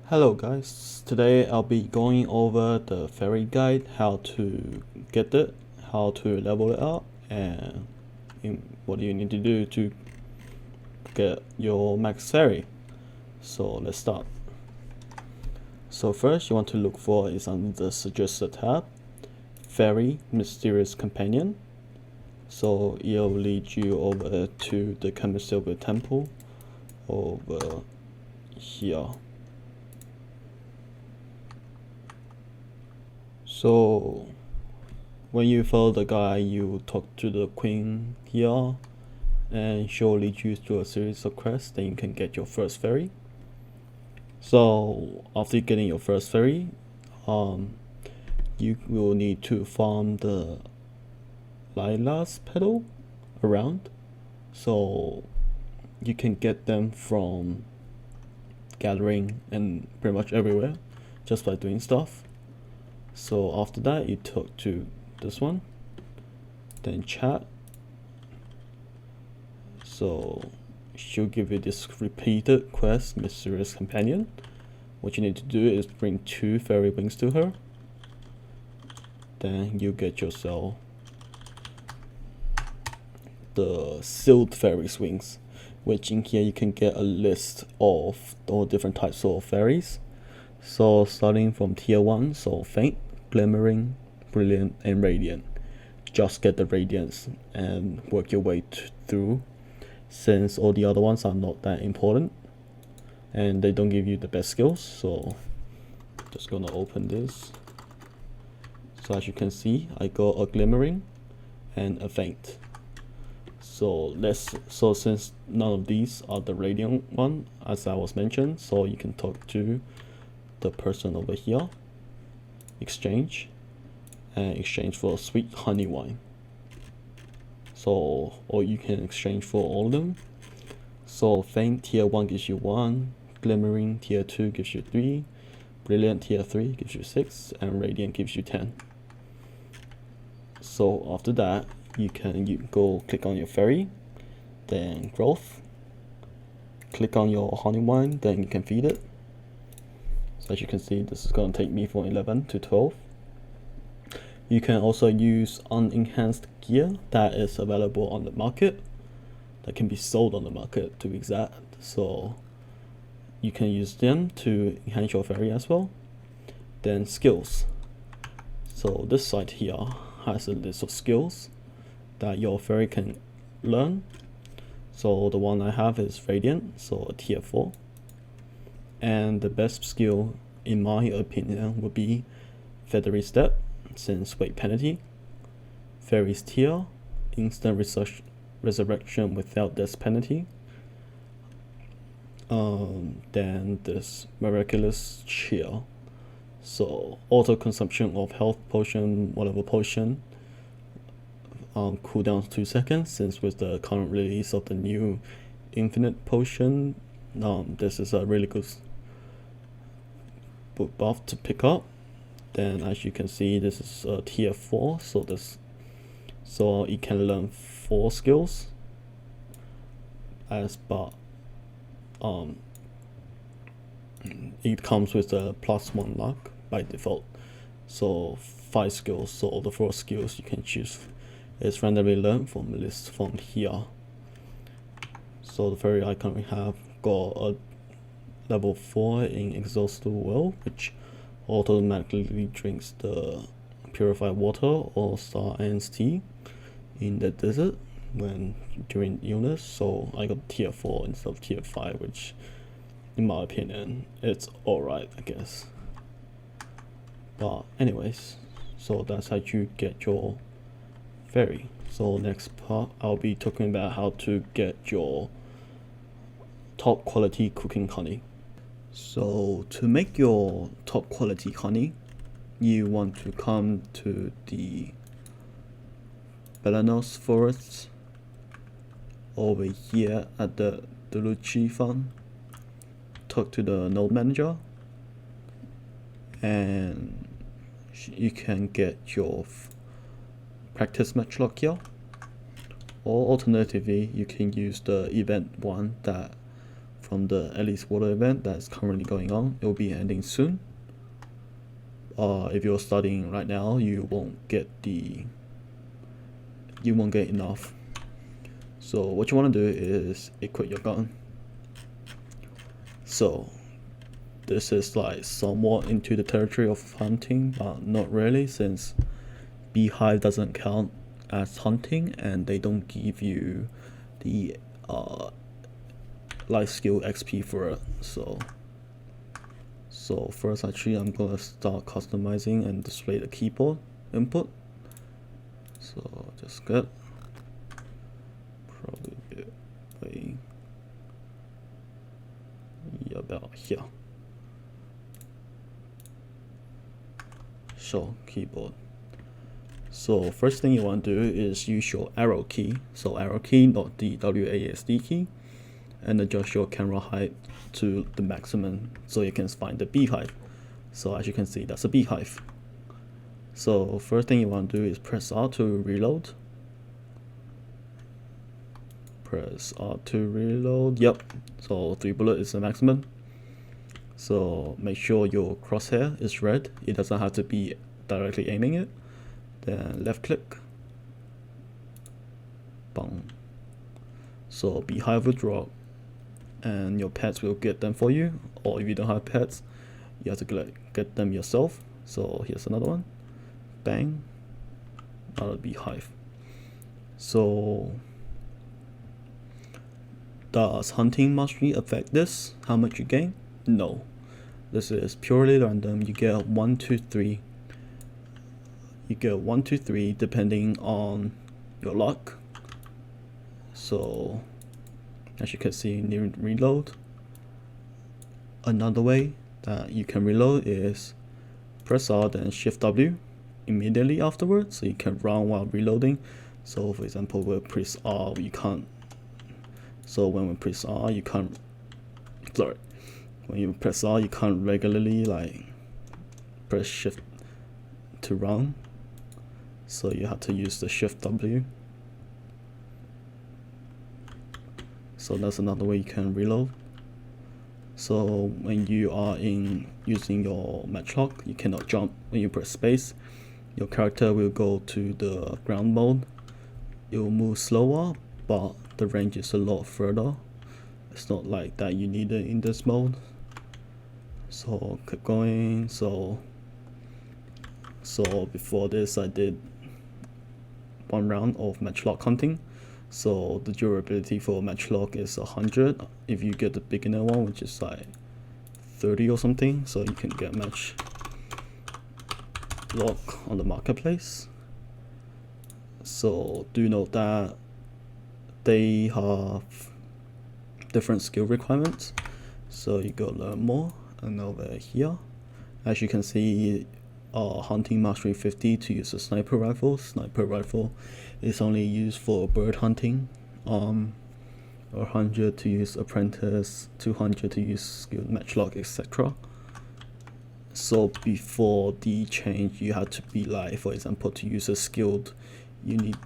Hello guys, today I'll be going over the fairy guide, how to get it, how to level it up, and what you need to do to get your max fairy. So let's start. So first you want to look for is under the suggested tab, Fairy Mysterious Companion. So it'll lead you over to the Silver Temple over here. So when you follow the guide, you talk to the queen here, and she'll lead you through a series of quests. Then you can get your first fairy. So after getting your first fairy, you will need to farm the lilas petal around. So you can get them from gathering and pretty much everywhere just by doing stuff. So after that, you talk to this one, then chat. So she'll give you this repeated quest, Mysterious Companion. What you need to do is bring 2 fairy wings to her. Then you get yourself the sealed fairies wings, which in here you can get a list of all different types of fairies. So starting from tier 1, so faint, glimmering, brilliant, and radiant. Just get the radiance and work your way through, since all the other ones are not that important and they don't give you the best skills. So just gonna open this. So as you can see, I got a glimmering and a faint. So since none of these are the radiant one, as I was mentioned, so you can talk to the person over here, exchange for sweet honey wine. So, or you can exchange for all of them. So faint tier 1 gives you 1, glimmering tier 2 gives you 3, brilliant tier 3 gives you 6, and radiant gives you 10. So after that, you go click on your fairy, then growth, click on your honey wine, then you can feed it. So as you can see, this is going to take me from 11 to 12. You can also use unenhanced gear that is available on the market, that can be sold on the market to be exact. So you can use them to enhance your fairy as well. Then skills. So this site here has a list of skills that your fairy can learn. So the one I have is Radiant, so a tier 4. And the best skill, in my opinion, would be Feathery Step, since weight penalty, Fairy's Tear, instant resurrection without death penalty, then this Miraculous Cheer, so auto consumption of health potion, whatever potion, cooldown 2 seconds, since with the current release of the new infinite potion, this is a really good buff to pick up. Then as you can see, this is a tier 4, so it can learn 4 skills, but it comes with a +1 luck by default. So 5 skills, so all the 4 skills you can choose is randomly learned from a list from here. So the fairy I currently have got a level 4 in Exhaustible Well, which automatically drinks the purified water or Star Ant's tea in the desert during illness. So I got tier 4 instead of tier 5, which in my opinion it's alright, I guess. But anyways, so that's how you get your fairy. So next part, I'll be talking about how to get your top quality cooking honey. So to make your top quality honey, you want to come to the Belanos forests over here at the Duluchi farm, talk to the node manager, and you can get your practice matchlock here, or alternatively you can use the event one that from the at least water event that's currently going on. It will be ending soon. If you're studying right now, you won't get enough. So what you want to do is equip your gun. So this is like somewhat into the territory of hunting, but not really, since beehive doesn't count as hunting and they don't give you the life skill XP for it. So first, actually, I'm gonna start customizing and display the keyboard input. So just get probably about here. So keyboard. So first thing you want to do is use your arrow key. So arrow key, not the WASD key, and adjust your camera height to the maximum so you can find the beehive. So as you can see, that's a beehive. So first thing you want to do is press R to reload. Press R to reload. Yep. So 3 bullets is the maximum. So make sure your crosshair is red. It doesn't have to be directly aiming it. Then left click. Bang. So beehive will drop, and your pets will get them for you. Or if you don't have pets, you have to get them yourself. So here's another one. Bang. Another beehive. So does hunting mastery affect this? How much you gain? No. This is purely random. You get 1, 2, 3. You get 1, 2, 3 depending on your luck. So as you can see, near reload. Another way that you can reload is press R then Shift W immediately afterwards, so you can run while reloading. So for example, with press R, you can't. So when we press R, you can't. Sorry, when you press R, you can't regularly like press Shift to run. So you have to use the Shift W. So that's another way you can reload. So when you are using your matchlock, you cannot jump. When you press space, your character will go to the ground mode. It will move slower, but the range is a lot further. It's not like that you need it in this mode. So keep going. So before this, I did 1 round of matchlock hunting. So the durability for matchlock is 100 if you get the beginner one, which is like 30 or something. So you can get matchlock on the marketplace. So do note that they have different skill requirements. So you go learn more, and over here, as you can see, hunting mastery 50 to use a sniper rifle. Sniper rifle is only used for bird hunting. 100 to use apprentice, 200 to use skilled matchlock, etc. So before the change, you had to be like, for example, to use a skilled, you need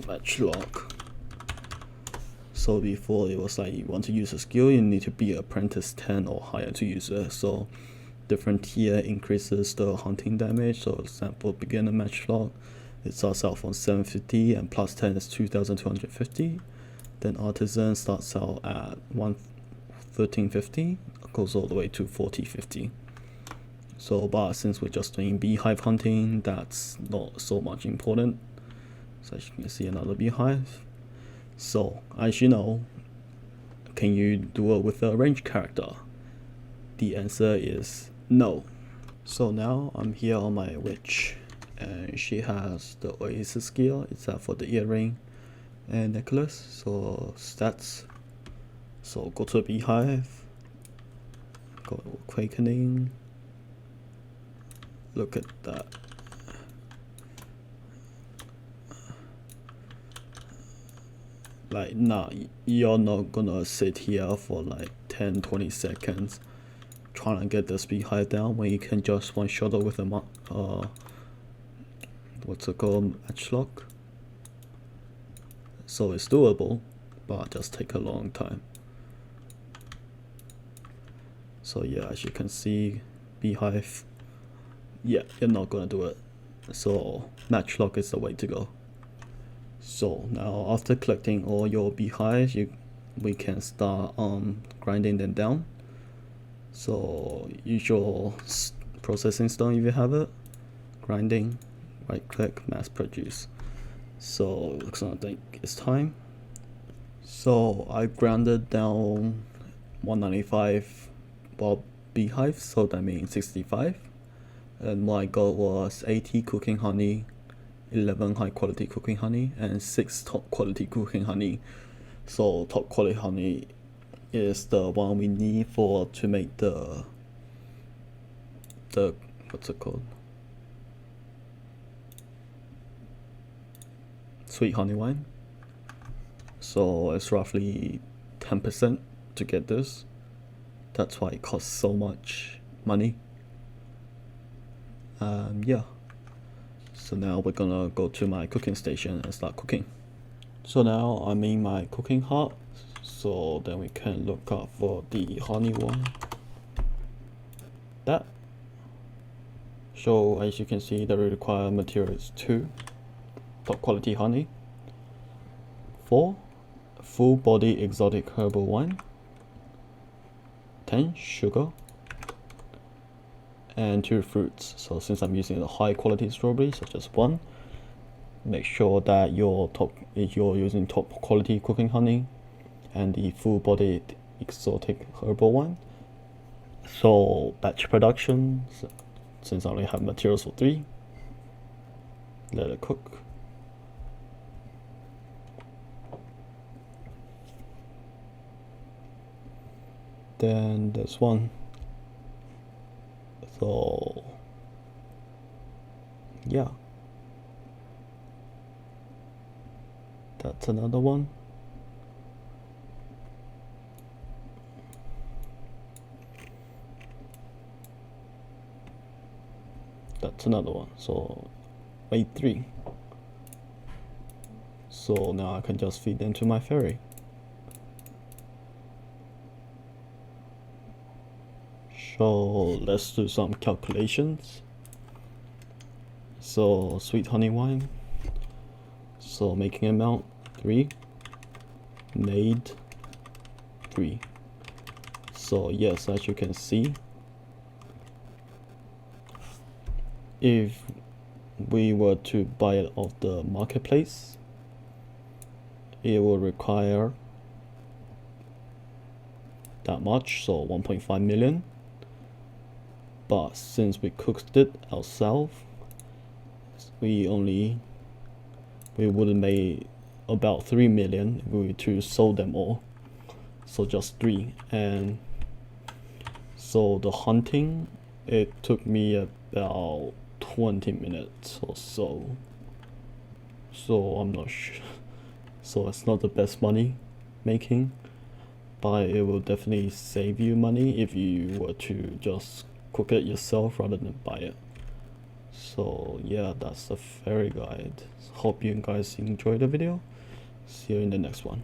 matchlock. So before it was like you want to use a skill, you need to be apprentice 10 or higher to use it. So different tier increases the hunting damage. So for example, beginner matchlock, it starts out from 750 and plus 10 is 2250. Then artisan starts out at 1350, goes all the way to 4050. So but since we're just doing beehive hunting, that's not so much important. So as you can see, another beehive. So as you know, can you do it with a ranged character? The answer is no. So now I'm here on my witch, and she has the Oasis skill, except for the earring and necklace. So stats. So go to a beehive, go to Quakening. Look at that. Like, nah, you're not gonna sit here for like 10-20 seconds trying to get this beehive down when you can just one shot it with a what's it called, matchlock. So it's doable, but just take a long time. So yeah, as you can see, beehive, yeah, you're not gonna do it. So matchlock is the way to go. So now after collecting all your beehives, we can start grinding them down. So use your processing stone if you have it, grinding, right click, mass produce. So looks like I think it's time. So I grounded down 195 beehives, so that means 65. And my goal was 80 cooking honey, 11 high quality cooking honey, and 6 top quality cooking honey. So top quality honey is the one we need to make the what's it called? Sweet honey wine. So it's roughly 10% to get this. That's why it costs so much money. Yeah. So now we're gonna go to my cooking station and start cooking. So now I'm in my cooking hut. So then we can look up for the honey one. That. So as you can see, the required material is 2 top quality honey, 4 full body exotic herbal wine, 10 sugar, and 2 fruits. So since I'm using the high quality strawberry, so just 1. Make sure that you're using top quality cooking honey and the full body exotic herbal wine. So batch production, since I only have materials for 3, let it cook. Then there's 1. So yeah, that's another 1. That's another 1. So made 3. So now I can just feed them to my fairy. So let's do some calculations. So sweet honey wine. So making amount 3, made 3. So yes, as you can see, if we were to buy it off the marketplace, it will require that much, so 1.5 million. But since we cooked it ourselves, we would have made about 3 million if we were to sell them all. So just 3. And so the hunting, it took me about 20 minutes or so. So I'm not sure. So it's not the best money making, but it will definitely save you money if you were to just cook it yourself rather than buy it. So yeah, that's the fairy guide. Hope you guys enjoyed the video. See you in the next one.